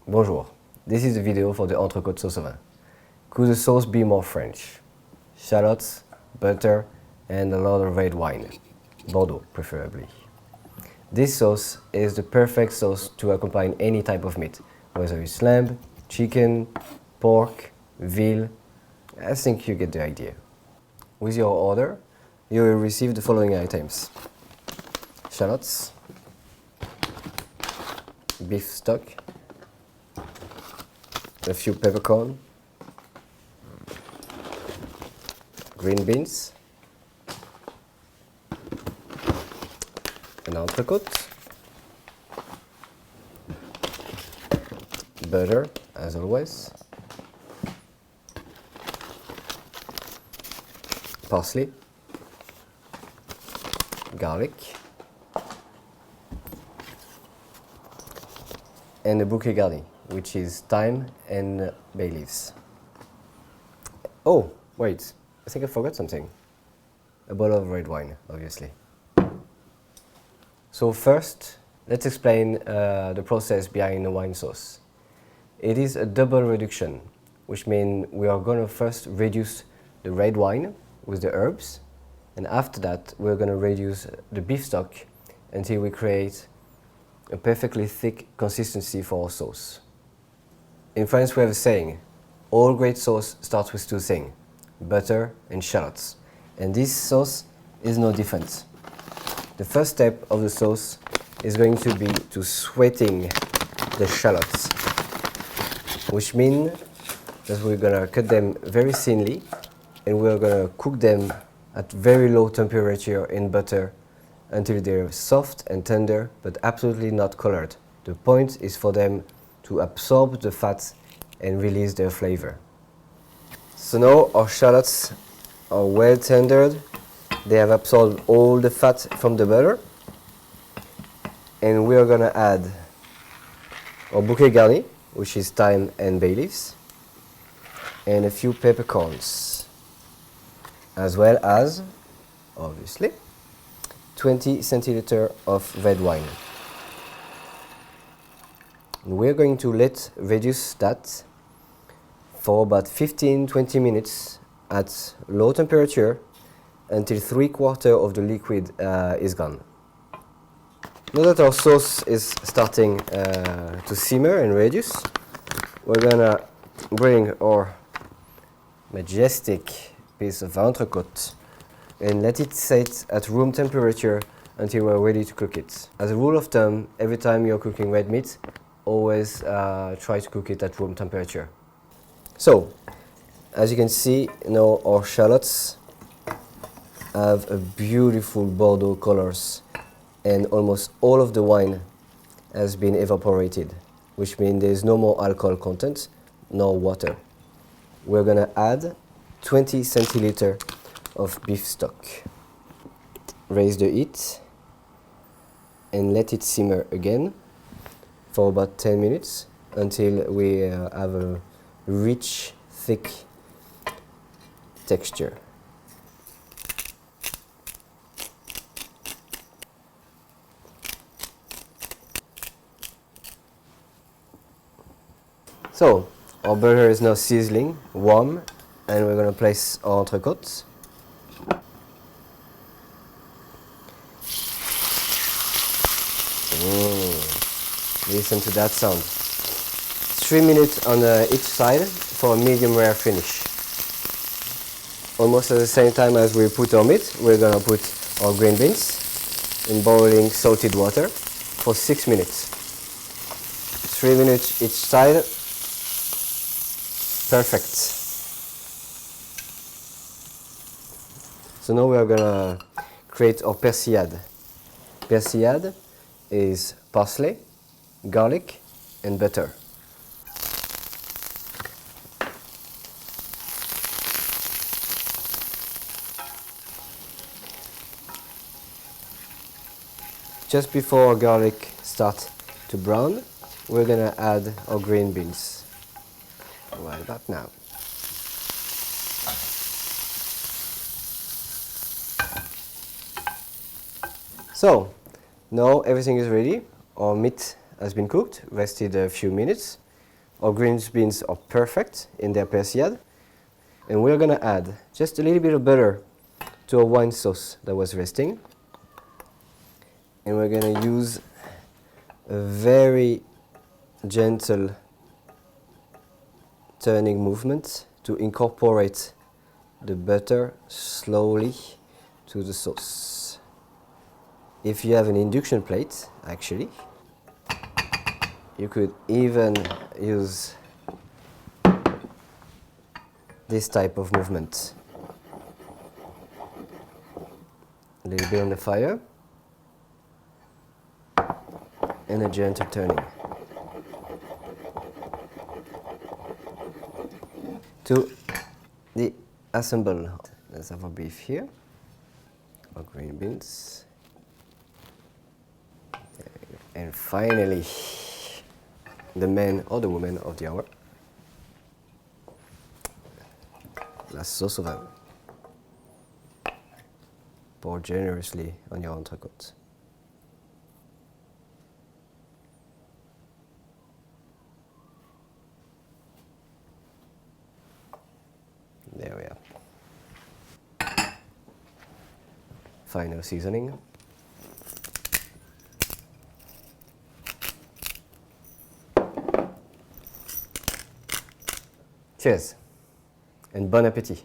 Bonjour, this is the video for the Entrecôte Sauce oven. Could the sauce be more French? Shallots, butter, and a lot of red wine. Bordeaux, preferably. This sauce is the perfect sauce to accompany any type of meat, whether it's lamb, chicken, pork, veal. I think you get the idea. With your order, you will receive the following items: shallots, beef stock, a few peppercorn, green beans, an entrecôte, butter as always, parsley, garlic, and a bouquet garni, which is thyme and bay leaves. Oh, wait, I think I forgot something. A bottle of red wine, obviously. So first, let's explain the process behind the wine sauce. It is a double reduction, which means we are going to first reduce the red wine with the herbs, and after that we're going to reduce the beef stock until we create a perfectly thick consistency for our sauce. In France we have a saying, all great sauce starts with two things, butter and shallots, and this sauce is no different. The first step of the sauce is going to be to sweating the shallots, which means that we're going to cut them very thinly and we're going to cook them at very low temperature in butter until they're soft and tender but absolutely not colored. The point is for them to absorb the fat and release their flavor. So now our shallots are well tendered. They have absorbed all the fat from the butter, and we are going to add our bouquet garni, which is thyme and bay leaves, and a few peppercorns, as well as, obviously, 20 centiliters of red wine. We're going to reduce that for about 15-20 minutes at low temperature until 3/4 of the liquid is gone. Now that our sauce is starting to simmer and reduce, we're gonna bring our majestic piece of entrecôte and let it sit at room temperature until we're ready to cook it. As a rule of thumb, every time you're cooking red meat, always try to cook it at room temperature. So, as you can see, now our shallots have a beautiful Bordeaux colors, and almost all of the wine has been evaporated, which means there's no more alcohol content, nor water. We're gonna add 20 centiliters of beef stock. Raise the heat and let it simmer again for about 10 minutes until we have a rich, thick texture. So, our butter is now sizzling, warm, and we're going to place our entrecôte. Listen to that sound. 3 minutes on each side for a medium rare finish. Almost at the same time as we put our meat, we're going to put our green beans in boiling salted water for 6 minutes. 3 minutes each side. Perfect. So now we are gonna create our persillade. Persillade is parsley, garlic, and butter. Just before our garlic starts to brown, we're gonna add our green beans. Right about now. So, now everything is ready. Our meat has been cooked, rested a few minutes, Our green beans are perfect in their persillade. And we're going to add just a little bit of butter to our wine sauce that was resting. And we're going to use a very gentle turning movement to incorporate the butter slowly to the sauce. If you have an induction plate, actually, you could even use this type of movement. A little bit on the fire and a gentle turning. To the assemble, let's have our beef here, our green beans, and finally the man or the woman of the hour, la sauce au vin. Pour generously on your entrecôte. There we are. Final seasoning. Cheers and bon appétit.